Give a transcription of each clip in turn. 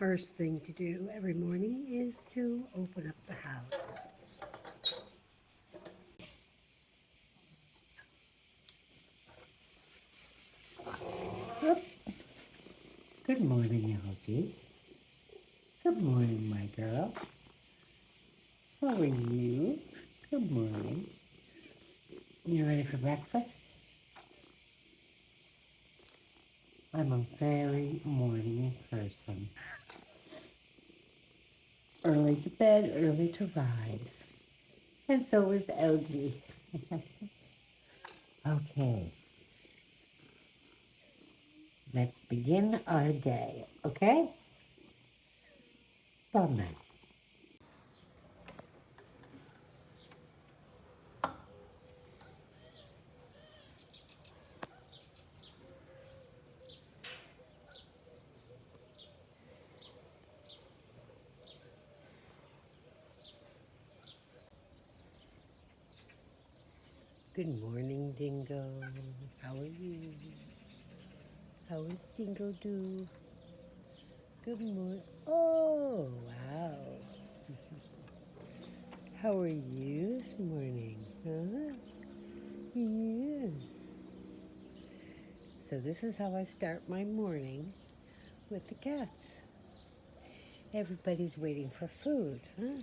first thing to do every morning is to open up the house. Oop. Good morning, Algie. Good morning, my girl. How are you? Good morning. You ready for breakfast? I'm a very morning person. Early to bed, early to rise. And so is LG. Okay, let's begin our day, okay? Bye. Good morning, Dingo. How are you? How is Dingo do? Good morning. Oh, wow. How are you this morning? Huh? Yes. So this is how I start my morning with the cats. Everybody's waiting for food, huh?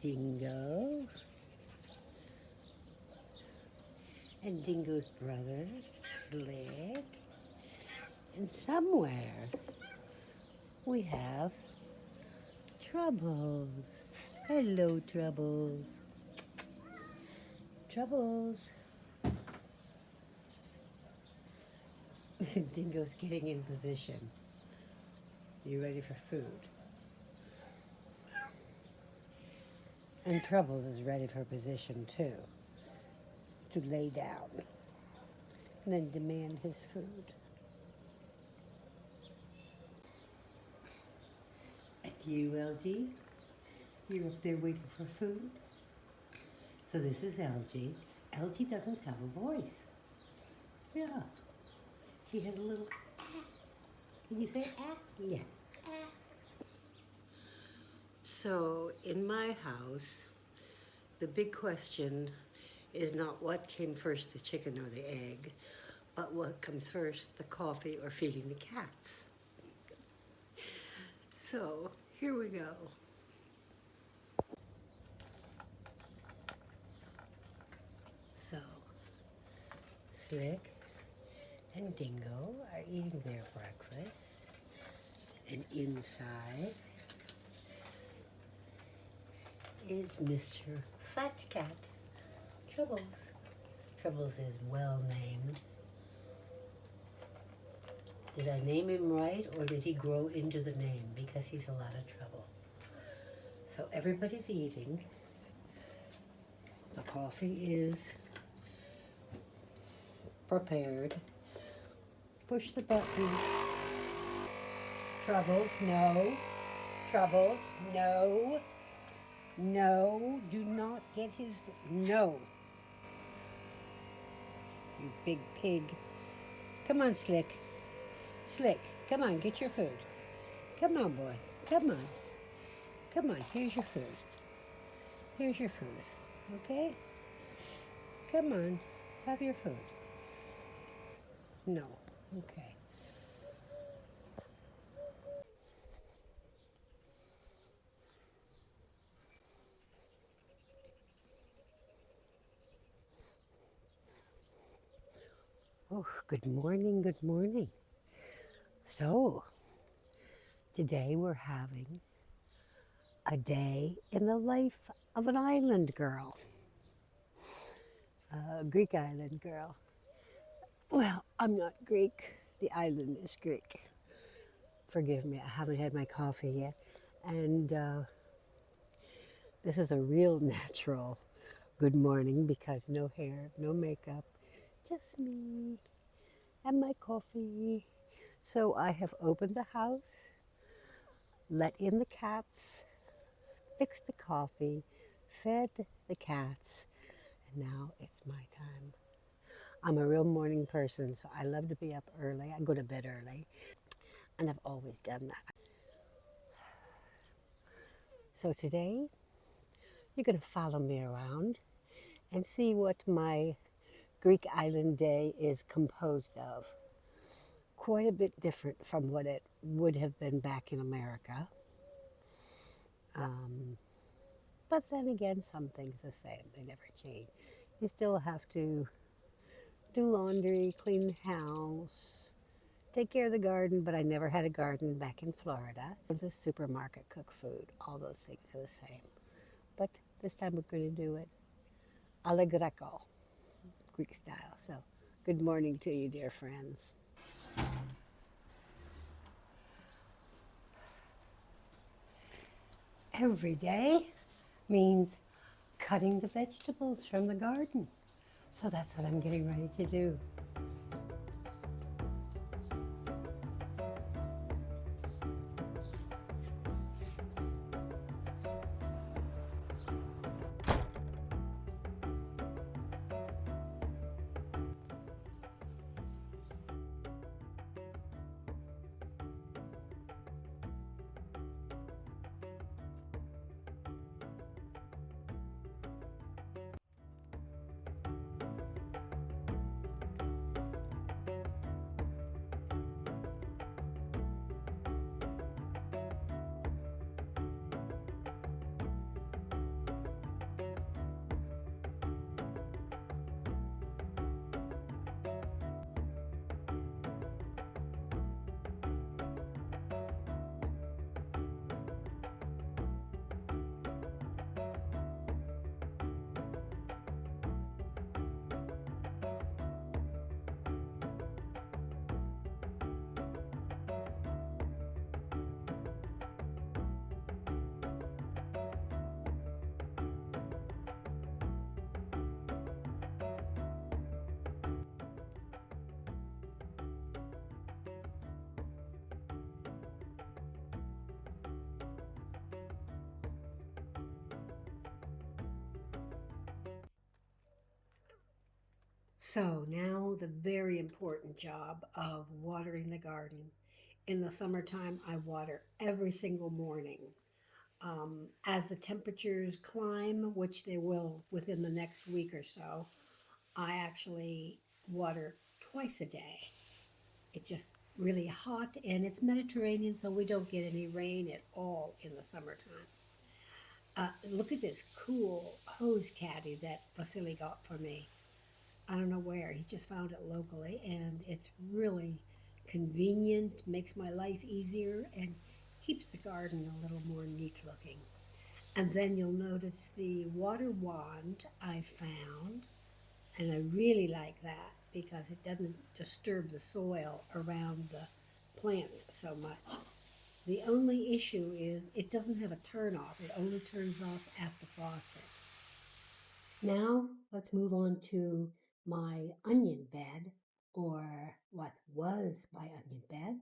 Dingo and Dingo's brother, Slick. And somewhere we have Troubles. Hello, Troubles. Troubles. Dingo's getting in position. You ready for food? And Troubles is ready for position too, to lay down and then demand his food. And you, LG, you're up there waiting for food? So this is LG. LG doesn't have a voice. Yeah. She has a little ah. Can you say ah? Yeah. Ah. So in my house, the big question is not what came first, the chicken or the egg, but what comes first, the coffee or feeding the cats. So here we go. So Slick and Dingo are eating their breakfast, and inside is Mr. Fat Cat, Troubles. Troubles is well named. Did I name him right, or did he grow into the name? Because he's a lot of trouble. So everybody's eating. The coffee is prepared. Push the button. Troubles, no. Troubles, no. No, do not get his, no. You big pig. Come on, Slick. Slick, come on, get your food. Come on, boy. Come on. Come on, here's your food. Here's your food, okay? Come on, have your food. No, okay. Oh, good morning, good morning. So, today we're having a day in the life of an island girl, a Greek island girl. Well, I'm not Greek. The island is Greek. Forgive me, I haven't had my coffee yet. And this is a real natural good morning because no hair, no makeup, just me and my coffee. So I have opened the house, let in the cats, fixed the coffee, fed the cats, and now it's my time. I'm a real morning person, so I love to be up early. I go to bed early, and I've always done that. So today, you're going to follow me around and see what my Greek island day is composed of. Quite a bit different from what it would have been back in America. Um, but then again, some things the same, they never change. You still have to do laundry, clean the house, take care of the garden, but I never had a garden back in Florida. Go to the supermarket, cook food, all those things are the same. But this time we're going to do it alla greco, Greek style. So good morning to you, dear friends. Every day means cutting the vegetables from the garden. So that's what I'm getting ready to do. So now the very important job of watering the garden. In the summertime, I water every single morning. As the temperatures climb, which they will within the next week or so, I actually water twice a day. It's just really hot and it's Mediterranean, so we don't get any rain at all in the summertime. Look at this cool hose caddy that Vasily got for me. I don't know where. He just found it locally, and it's really convenient, makes my life easier, and keeps the garden a little more neat looking. And then you'll notice the water wand I found, and I really like that because it doesn't disturb the soil around the plants so much. The only issue is it doesn't have a turn off. It only turns off at the faucet. Now let's move on to my onion bed, or what was my onion bed.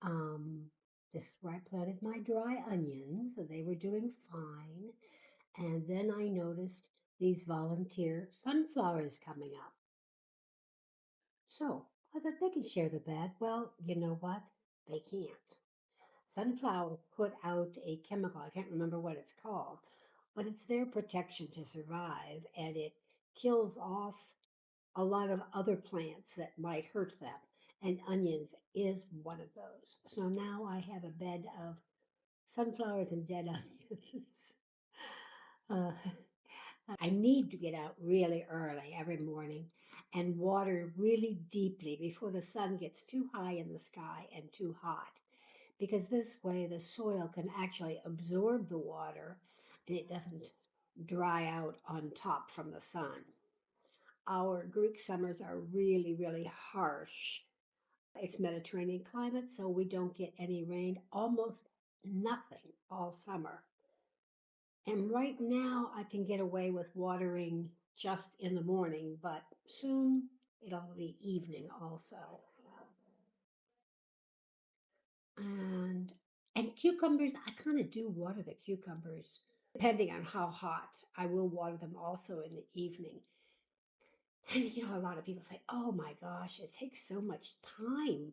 Um, this is where I planted my dry onions. They were doing fine. And then I noticed these volunteer sunflowers coming up. So I thought they can share the bed. Well, you know what? They can't. Sunflowers put out a chemical, I can't remember what it's called, but it's their protection to survive, and it kills off a lot of other plants that might hurt them. And onions is one of those. So now I have a bed of sunflowers and dead onions. uh, I need to get out really early every morning and water really deeply before the sun gets too high in the sky and too hot, because this way the soil can actually absorb the water and it doesn't dry out on top from the sun. Our Greek summers are really, really harsh. It's Mediterranean climate, so we don't get any rain, almost nothing all summer. And right now I can get away with watering just in the morning, but soon it'll be evening also. And and cucumbers, I kind of do water the cucumbers. Depending on how hot, I will water them also in the evening. And a lot of people say, "Oh my gosh, it takes so much time.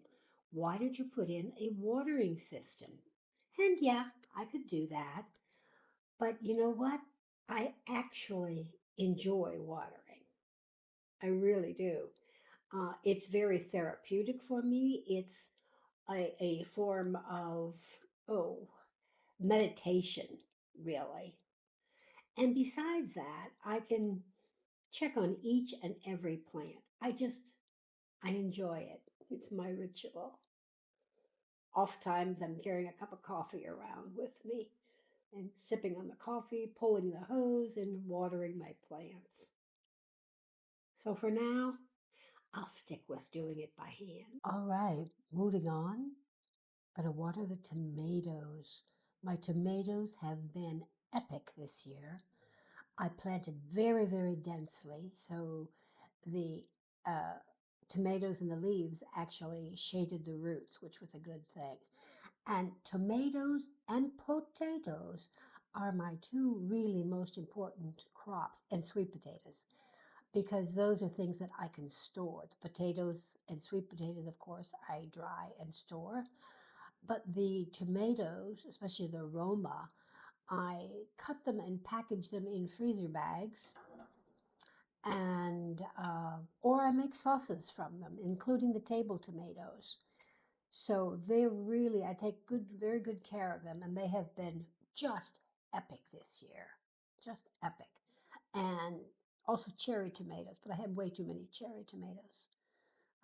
Why did you put in a watering system?" And yeah, I could do that. But you know what? I actually enjoy watering. I really do. It's very therapeutic for me. It's a form of, oh, meditation, really. And besides that, I can check on each and every plant. I enjoy it. It's my ritual. Oftentimes, I'm carrying a cup of coffee around with me and sipping on the coffee, pulling the hose, and watering my plants. So for now, I'll stick with doing it by hand. All right, moving on. Gonna water the tomatoes. My tomatoes have been epic this year. I planted very, very densely, so the uh, tomatoes and the leaves actually shaded the roots, which was a good thing. And tomatoes and potatoes are my two really most important crops, and sweet potatoes, because those are things that I can store. The potatoes and sweet potatoes, of course, I dry and store. But the tomatoes, especially the Roma, I cut them and package them in freezer bags, and or I make sauces from them, including the table tomatoes. So they really, I take very good care of them, and they have been just epic this year, just epic. And also cherry tomatoes, but I had way too many cherry tomatoes.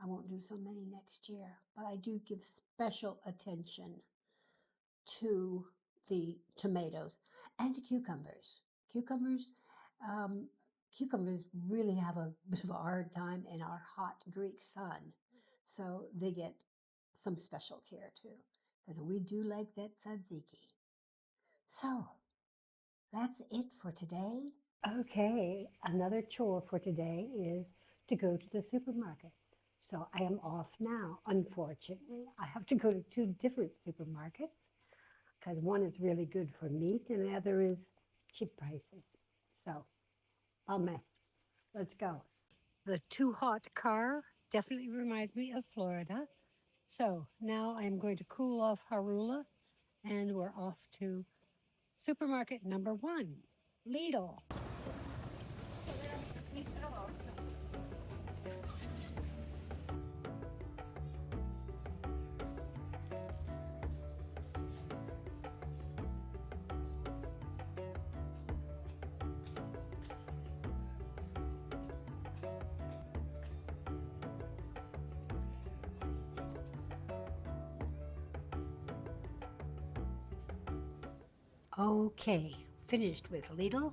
I won't do so many next year, but I do give special attention to the tomatoes and to cucumbers. Cucumbers, um, cucumbers really have a bit of a hard time in our hot Greek sun, so they get some special care too, because we do like that tzatziki. So that's it for today. Okay, another chore for today is to go to the supermarket. So I am off now. Unfortunately, I have to go to two different supermarkets because one is really good for meat and the other is cheap prices. So, amen. Let's go. The too hot car definitely reminds me of Florida. So now I'm going to cool off Harula and we're off to supermarket number one, Lidl. Okay, finished with Lidl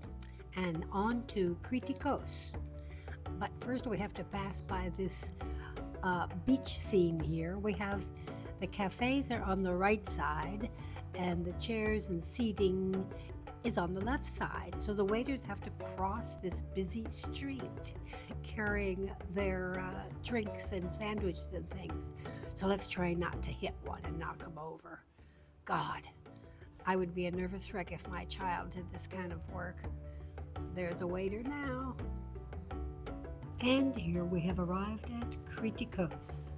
and on to Kritikos. But first we have to pass by this beach scene here. We have the cafes are on the right side and the chairs and seating is on the left side. So the waiters have to cross this busy street carrying their drinks and sandwiches and things. So let's try not to hit one and knock them over. God, I would be a nervous wreck if my child did this kind of work. There's a waiter now. And here we have arrived at Kritikos.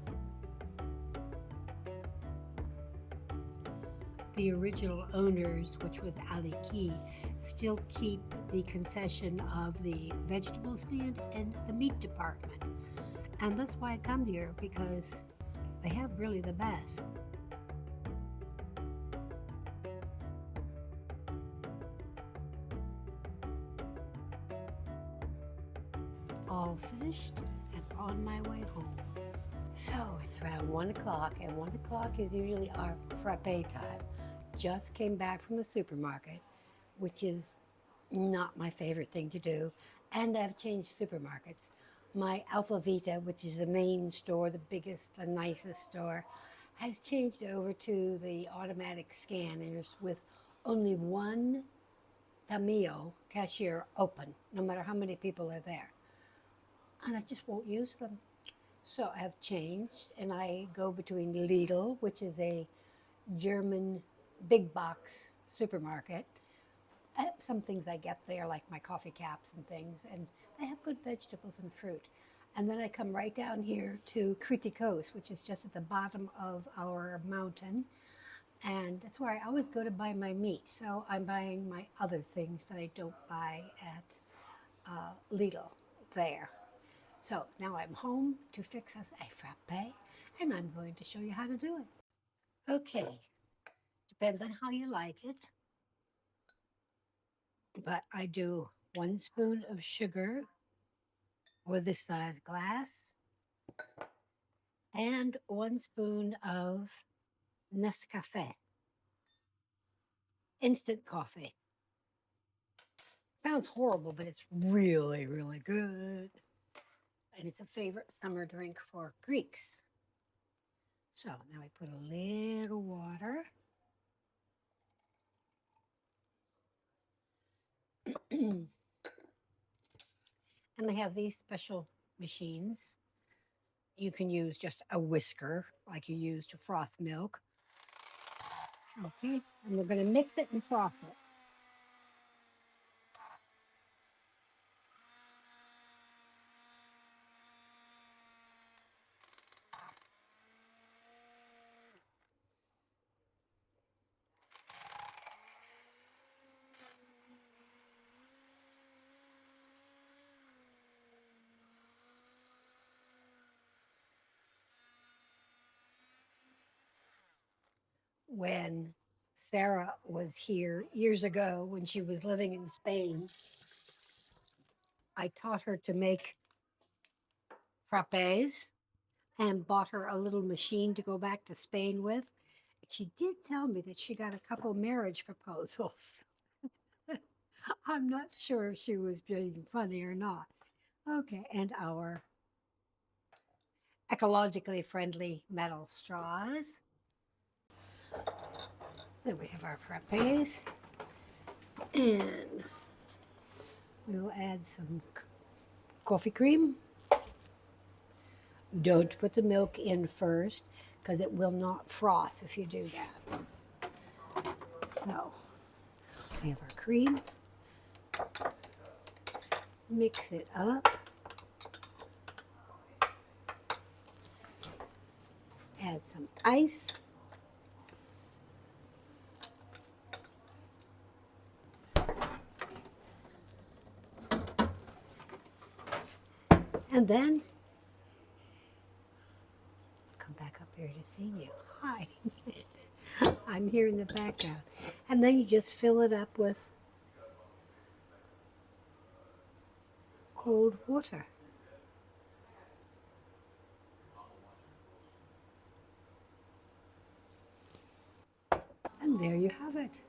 The original owners, which was Ali Key, still keep the concession of the vegetable stand and the meat department. And that's why I come here, because they have really the best. All finished and on my way home. So it's around 1 o'clock, and 1 o'clock is usually our frappe time. Just came back from the supermarket, which is not my favorite thing to do, and I've changed supermarkets. My Alpha Vita, which is the main store, the biggest, the nicest store, has changed over to the automatic scanners with only one Tamio cashier open, no matter how many people are there. And I just won't use them. So I've changed and I go between Lidl, which is a German big box supermarket. Some things I get there, like my coffee caps and things, and they have good vegetables and fruit. And then I come right down here to Kritikos, which is just at the bottom of our mountain. And that's where I always go to buy my meat. So I'm buying my other things that I don't buy at Lidl there. So now I'm home to fix us a frappe, and I'm going to show you how to do it. Okay, depends on how you like it, but I do 1 spoon of sugar with this size glass and 1 spoon of Nescafe, instant coffee. Sounds horrible, but it's really, really good. And it's a favorite summer drink for Greeks. So now I put a little water. And they have these special machines. You can use just a whisker like you use to froth milk. Okay, and we're going to mix it and froth it. When Sarah was here years ago, when she was living in Spain, I taught her to make frappes and bought her a little machine to go back to Spain with. She did tell me that she got a couple marriage proposals. I'm not sure if she was being funny or not. Okay, and our ecologically friendly metal straws. Then we have our frappes, and we'll add some coffee cream. Don't put the milk in first because it will not froth if you do that. So we have our cream. Mix it up. Add some ice. And then come back up here to see you. Hi. I'm here in the background. And then you just fill it up with cold water. And there you have it.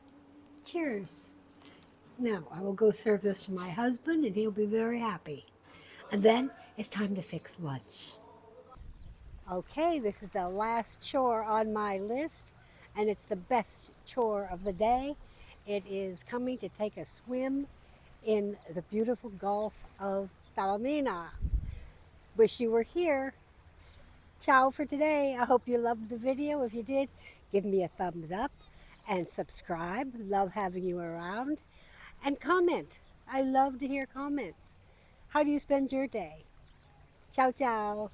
Cheers. Now I will go serve this to my husband and he'll be very happy. And then it's time to fix lunch. Okay, this is the last chore on my list, and it's the best chore of the day. It is coming to take a swim in the beautiful Gulf of Salamina. Wish you were here. Ciao for today. I hope you loved the video. If you did, give me a thumbs up and subscribe. Love having you around. And comment. I love to hear comments. How do you spend your day? Ciao, ciao.